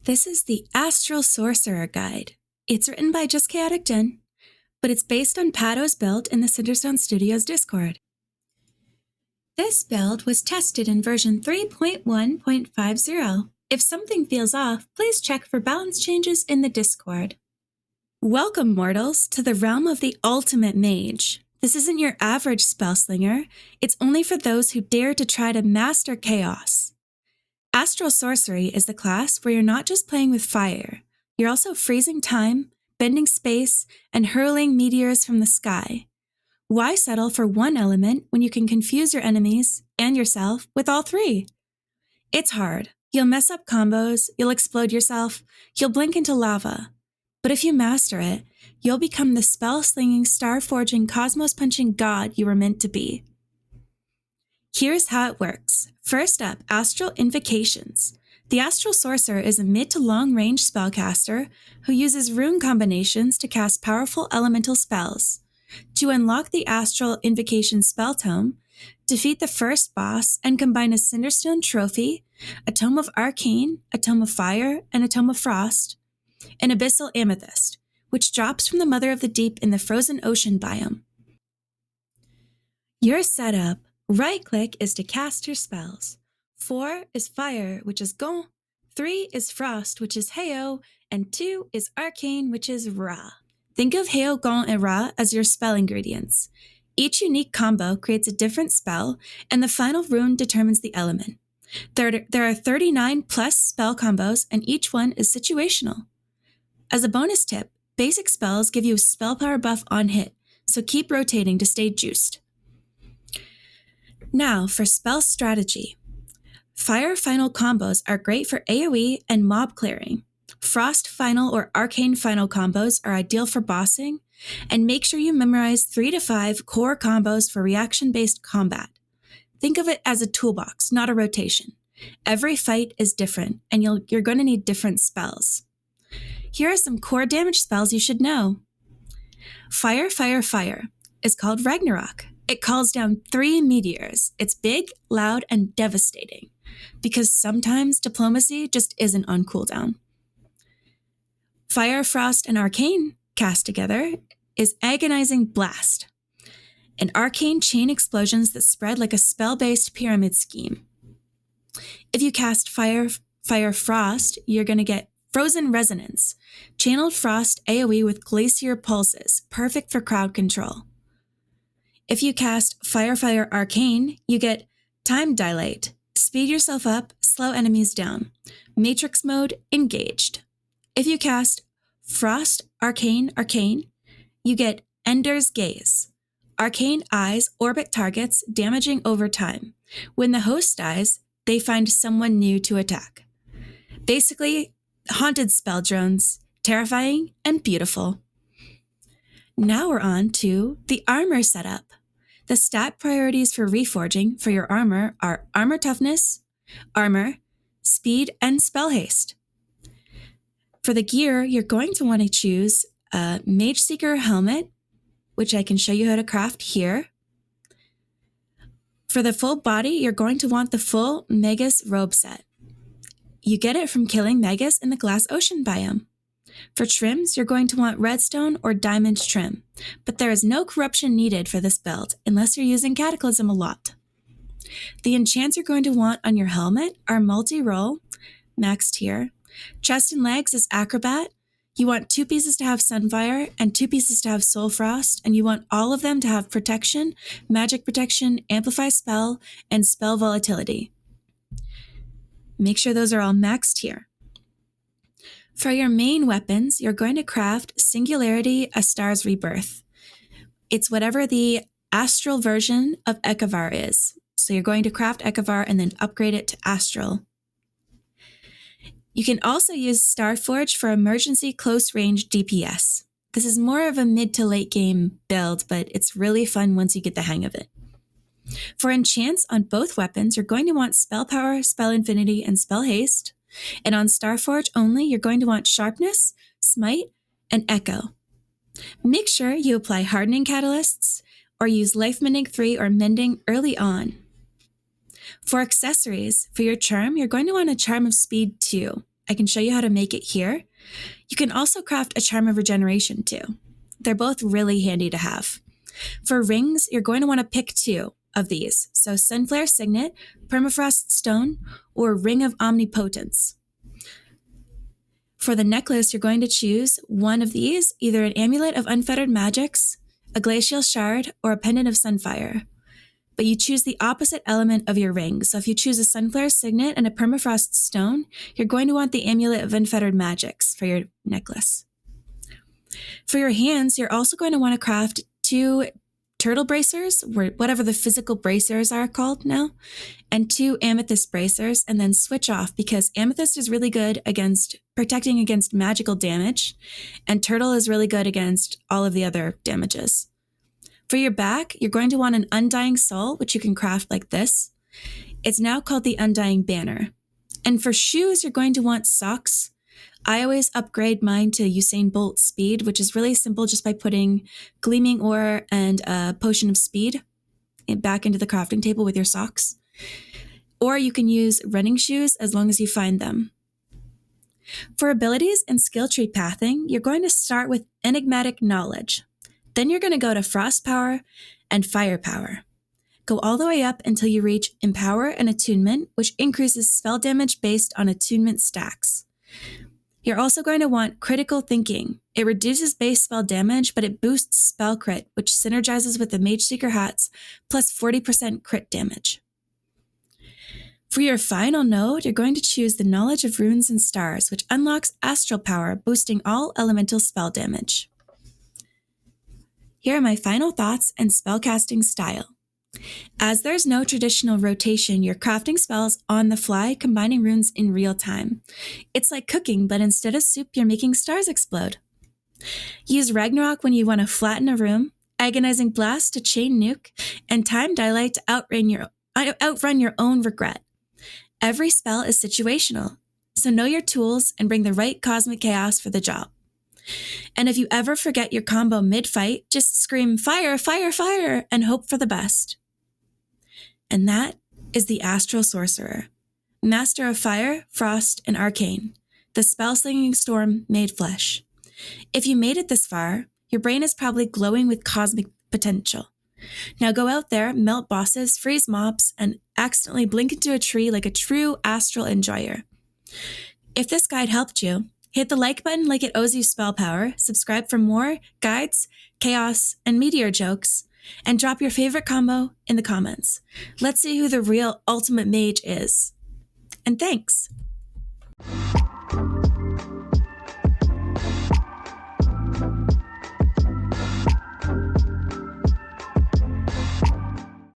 This is the Astral Sorcerer Guide. It's written by Just Chaotic Jen, but it's based on Pado's build in the Cinderstone Studios Discord. This build was tested in version 3.1.50. If something feels off, please check for balance changes in the Discord. Welcome, mortals, to the realm of the ultimate mage. This isn't your average spellslinger. It's only for those who dare to try to master chaos. Astral Sorcery is the class where you're not just playing with fire, you're also freezing time, bending space, and hurling meteors from the sky. Why settle for one element when you can confuse your enemies and yourself with all three? It's hard. You'll mess up combos, you'll explode yourself, you'll blink into lava. But if you master it, you'll become the spell-slinging, star-forging, cosmos-punching god you were meant to be. Here's how it works. First up, Astral Invocations. The Astral Sorcerer is a mid to long range spellcaster who uses rune combinations to cast powerful elemental spells. To unlock the Astral Invocation spell tome, defeat the first boss and combine a Cinderstone trophy, a Tome of Arcane, a Tome of Fire, and a Tome of Frost, an Abyssal Amethyst, which drops from the Mother of the Deep in the frozen ocean biome. Your setup. Right-click is to cast your spells. 4 is Fire, which is Gon. 3 is Frost, which is Heo. And 2 is Arcane, which is Ra. Think of Heo, Gon, and Ra as your spell ingredients. Each unique combo creates a different spell, and the final rune determines the element. There are 39 plus spell combos, and each one is situational. As a bonus tip, basic spells give you a spell power buff on hit, so keep rotating to stay juiced. Now for spell strategy. Fire final combos are great for AoE and mob clearing. Frost final or Arcane final combos are ideal for bossing, and make sure you memorize 3 to 5 core combos for reaction-based combat. Think of it as a toolbox, not a rotation. Every fight is different, and you're going to need different spells. Here are some core damage spells you should know. Fire, Fire, Fire is called Ragnarok. It calls down 3 meteors. It's big, loud, and devastating, because sometimes diplomacy just isn't on cooldown. Fire, Frost, and Arcane cast together is Agonizing Blast, an arcane chain explosions that spread like a spell-based pyramid scheme. If you cast Fire, Fire, Frost, you're going to get Frozen Resonance, channeled frost AoE with glacier pulses, perfect for crowd control. If you cast Fire, Fire, Arcane, you get Time Dilate, speed yourself up, slow enemies down. Matrix mode, engaged. If you cast Frost, Arcane, Arcane, you get Ender's Gaze. Arcane eyes orbit targets, damaging over time. When the host dies, they find someone new to attack. Basically, haunted spell drones, terrifying and beautiful. Now we're on to the armor setup. The stat priorities for reforging for your armor are armor toughness, armor, speed, and spell haste. For the gear, you're going to want to choose a Mageseeker helmet, which I can show you how to craft here. For the full body, you're going to want the full Magus robe set. You get it from killing Magus in the Glass Ocean biome. For trims, you're going to want redstone or diamond trim, but there is no corruption needed for this build unless you're using Cataclysm a lot. The enchants you're going to want on your helmet are multi-roll, maxed here. Chest and legs is acrobat. You want 2 pieces to have Sunfire and 2 pieces to have Soulfrost, and you want all of them to have protection, magic protection, amplify spell, and spell volatility. Make sure those are all maxed here. For your main weapons, you're going to craft Singularity, A Star's Rebirth. It's whatever the astral version of Ekavar is. So you're going to craft Ekavar and then upgrade it to astral. You can also use Starforge for emergency close range DPS. This is more of a mid to late game build, but it's really fun once you get the hang of it. For enchants on both weapons, you're going to want Spell Power, Spell Infinity, and Spell Haste. And on Starforge only, you're going to want Sharpness, Smite, and Echo. Make sure you apply Hardening Catalysts or use Life Mending 3 or Mending early on. For accessories, for your charm, you're going to want a Charm of Speed 2. I can show you how to make it here. You can also craft a Charm of Regeneration too. They're both really handy to have. For rings, you're going to want to pick 2 of these. So Sunflare Signet, Permafrost Stone, or Ring of Omnipotence. For the necklace, you're going to choose one of these, either an Amulet of Unfettered Magics, a Glacial Shard, or a Pendant of Sunfire. But you choose the opposite element of your ring. So if you choose a Sunflare Signet and a Permafrost Stone, you're going to want the Amulet of Unfettered Magics for your necklace. For your hands, you're also going to want to craft 2 turtle bracers, or whatever the physical bracers are called now, and 2 amethyst bracers, and then switch off because amethyst is really good against protecting against magical damage, and turtle is really good against all of the other damages. For your back, you're going to want an Undying Soul, which you can craft like this. It's now called the Undying Banner. And for shoes, you're going to want socks. I always upgrade mine to Usain Bolt Speed, which is really simple just by putting Gleaming Ore and a Potion of Speed back into the crafting table with your socks. Or you can use running shoes as long as you find them. For abilities and skill tree pathing, you're going to start with Enigmatic Knowledge. Then you're going to go to Frost Power and Fire Power. Go all the way up until you reach Empower and Attunement, which increases spell damage based on attunement stacks. You're also going to want Critical Thinking. It reduces base spell damage, but it boosts spell crit, which synergizes with the Mageseeker hats, plus 40% crit damage. For your final node, you're going to choose the Knowledge of Runes and Stars, which unlocks Astral Power, boosting all elemental spell damage. Here are my final thoughts and spellcasting style. As there's no traditional rotation, you're crafting spells on the fly, combining runes in real time. It's like cooking, but instead of soup, you're making stars explode. Use Ragnarok when you want to flatten a room, Agonizing Blast to chain nuke, and Time Daylight to outrun your own regret. Every spell is situational, so know your tools and bring the right cosmic chaos for the job. And if you ever forget your combo mid-fight, just scream fire, fire, fire, and hope for the best. And that is the Astral Sorcerer, master of fire, frost, and arcane, the spell-slinging storm made flesh. If you made it this far, your brain is probably glowing with cosmic potential. Now go out there, melt bosses, freeze mobs, and accidentally blink into a tree like a true astral enjoyer. If this guide helped you, hit the like button like it owes you spell power, subscribe for more guides, chaos, and meteor jokes, and drop your favorite combo in the comments. Let's see who the real ultimate mage is. And thanks!